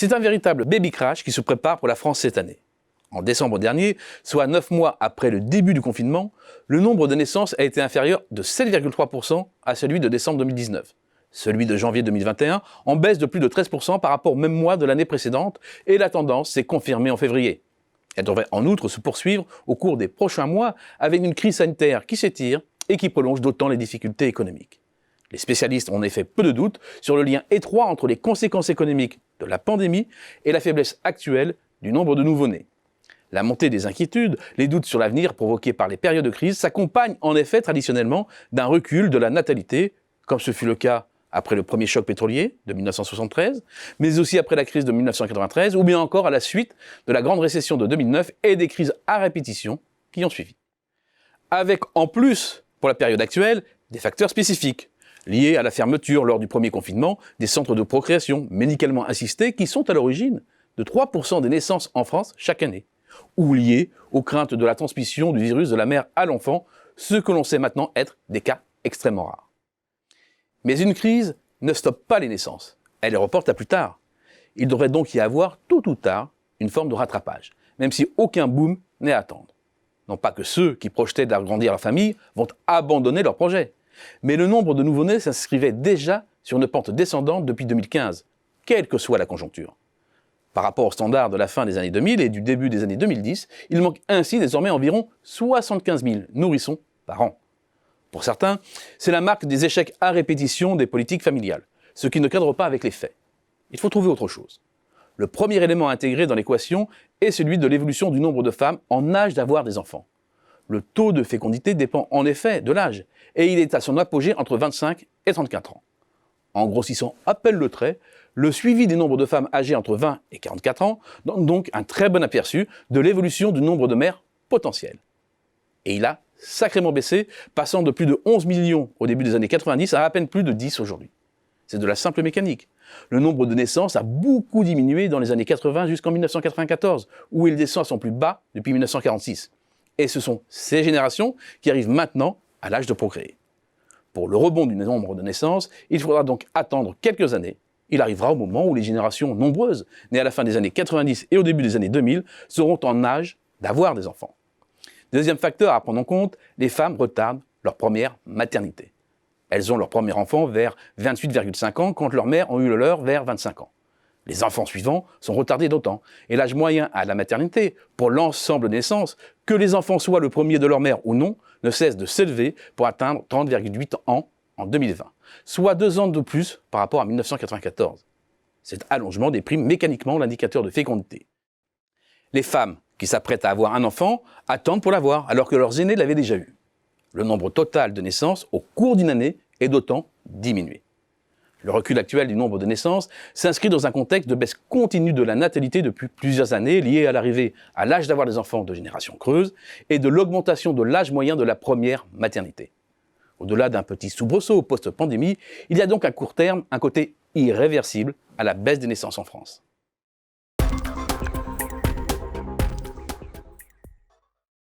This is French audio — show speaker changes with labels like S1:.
S1: C'est un véritable baby crash qui se prépare pour la France cette année. En décembre dernier, soit 9 mois après le début du confinement, le nombre de naissances a été inférieur de 7,3% à celui de décembre 2019. Celui de janvier 2021 en baisse de plus de 13% par rapport au même mois de l'année précédente et la tendance s'est confirmée en février. Elle devrait en outre se poursuivre au cours des prochains mois avec une crise sanitaire qui s'étire et qui prolonge d'autant les difficultés économiques. Les spécialistes ont en effet peu de doute sur le lien étroit entre les conséquences économiques de la pandémie et la faiblesse actuelle du nombre de nouveau-nés. La montée des inquiétudes, les doutes sur l'avenir provoqués par les périodes de crise s'accompagnent en effet traditionnellement d'un recul de la natalité, comme ce fut le cas après le premier choc pétrolier de 1973, mais aussi après la crise de 1993, ou bien encore à la suite de la grande récession de 2009 et des crises à répétition qui ont suivi. Avec en plus, pour la période actuelle, des facteurs spécifiques, liés à la fermeture lors du premier confinement des centres de procréation médicalement assistés qui sont à l'origine de 3% des naissances en France chaque année, ou liés aux craintes de la transmission du virus de la mère à l'enfant, ce que l'on sait maintenant être des cas extrêmement rares. Mais une crise ne stoppe pas les naissances, elle les reporte à plus tard. Il devrait donc y avoir tôt ou tard une forme de rattrapage, même si aucun boom n'est à attendre. Non pas que ceux qui projetaient d'agrandir leur famille vont abandonner leur projet, mais le nombre de nouveau-nés s'inscrivait déjà sur une pente descendante depuis 2015, quelle que soit la conjoncture. Par rapport au standard de la fin des années 2000 et du début des années 2010, il manque ainsi désormais environ 75 000 nourrissons par an. Pour certains, c'est la marque des échecs à répétition des politiques familiales, ce qui ne cadre pas avec les faits. Il faut trouver autre chose. Le premier élément à intégrer dans l'équation est celui de l'évolution du nombre de femmes en âge d'avoir des enfants. Le taux de fécondité dépend en effet de l'âge, et il est à son apogée entre 25 et 34 ans. En grossissant à peine le trait, le suivi des nombres de femmes âgées entre 20 et 44 ans donne donc un très bon aperçu de l'évolution du nombre de mères potentielles. Et il a sacrément baissé, passant de plus de 11 millions au début des années 90 à peine plus de 10 aujourd'hui. C'est de la simple mécanique. Le nombre de naissances a beaucoup diminué dans les années 80 jusqu'en 1994, où il descend à son plus bas depuis 1946. Et ce sont ces générations qui arrivent maintenant à l'âge de procréer. Pour le rebond du nombre de naissances, il faudra donc attendre quelques années. Il arrivera au moment où les générations nombreuses, nées à la fin des années 90 et au début des années 2000, seront en âge d'avoir des enfants. Deuxième facteur à prendre en compte, les femmes retardent leur première maternité. Elles ont leur premier enfant vers 28,5 ans quand leurs mères ont eu le leur vers 25 ans. Les enfants suivants sont retardés d'autant, et l'âge moyen à la maternité, pour l'ensemble des naissances, que les enfants soient le premier de leur mère ou non, ne cesse de s'élever pour atteindre 30,8 ans en 2020, soit 2 ans de plus par rapport à 1994. Cet allongement déprime mécaniquement l'indicateur de fécondité. Les femmes qui s'apprêtent à avoir un enfant attendent pour l'avoir, alors que leurs aînés l'avaient déjà eu. Le nombre total de naissances au cours d'une année est d'autant diminué. Le recul actuel du nombre de naissances s'inscrit dans un contexte de baisse continue de la natalité depuis plusieurs années, liée à l'arrivée à l'âge d'avoir des enfants de génération creuse et de l'augmentation de l'âge moyen de la première maternité. Au-delà d'un petit soubresaut post-pandémie, il y a donc à court terme un côté irréversible à la baisse des naissances en France.